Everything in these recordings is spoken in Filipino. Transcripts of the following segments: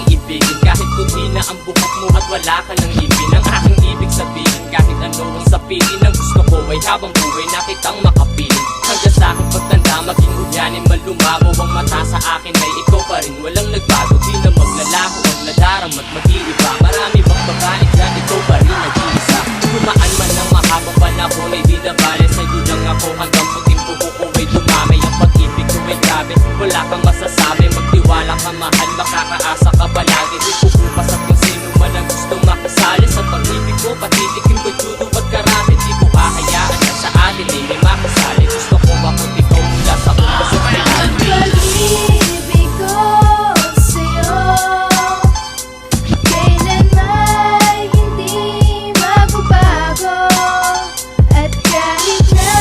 ibigin kahit kunti na ang buhok mo at wala ka ng ngipin. Ang aking ibig sabihin kahit ano ang sapitin, ang gusto ko ay habang buhay na kitang makapiling. Hanggang sa aking pagtanda maging udyanin man lumago ang mata sa akin ay ikaw pa rin walang nagbago. Di na maglalaho ang ladaram at mag-iiba. Marami bang babae dyan, ikaw pa rin nag-iisa. Dumaan man ng mahabang panahon ay di na bale. Sa'yo lang ako hanggang puting buhok ko ay dumami. Ang pag-ibig ko ay grabe, wala kang masasabi. Magtiwala ka mahal, makakaasa ka palagi. Di pupupas at kung sino man ang gusto makasali sa pag-ibig ko. Patitikim ko'y tudo at karate. Di ko hahayaan na sa atin ay may makasali. Gusto ko bakit ikaw mula sa umpos at may Ang pag-ibig ko sa'yo kailanman hindi magbabago. At kahit na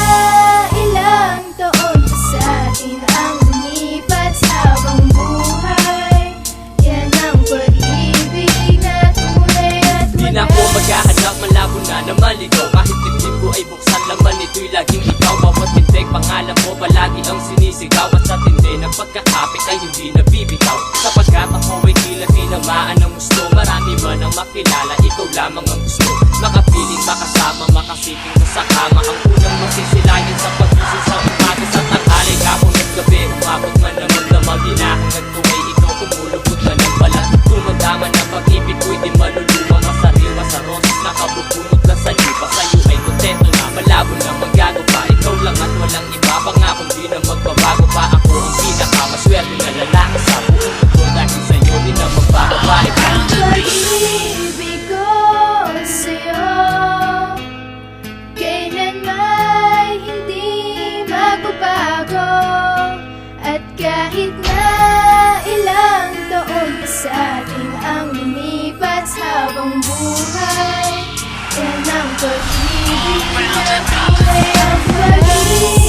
ilang taon pa sa'tin ang lumipas habang buhay, yan ang pag-ibig na tunay at di na ako maghahanap, malabo na naman ikaw. Kahit dibdib ko ay buksan laman, ito'y laging ikaw. Bawat tindig, pangalan mo palagi ang sinisigaw. At sa tindi ng pagkakapit ay hindi nabibitaw. Sapagkat ako ay tila tinamaan ng gusto. Marami man ang makilala, ikaw lamang ang gusto. Makapiling, makasama, makasiping ka sa kama. Ang unang masisilayan sa pag-isip sa umaga sa tanghali. Kapon at gabi, umabot man na magdamag. Hinahangad ko ay ikaw, kumulubot na ng balat. Tumandama ng pag-ibig ko'y di maluluma. Masariwa sa roses, nakabubunot na sa lupa. Sa'yo ay kontento na, malabo na maggago pa. Ikaw lang at walang iba, pangakong di na magbabago pa. Ako ang pinakamaswerte na lalaki sa buong mundo. Dahil sa'yo di na magbababae pa. ang pag-ibig ko sa'yo kailanman hindi magbabago. At kahit na ilang taon pa sa'tin ang lumipas habang buhay, yan ang pag-ibig na tunay. Ang pag-ibig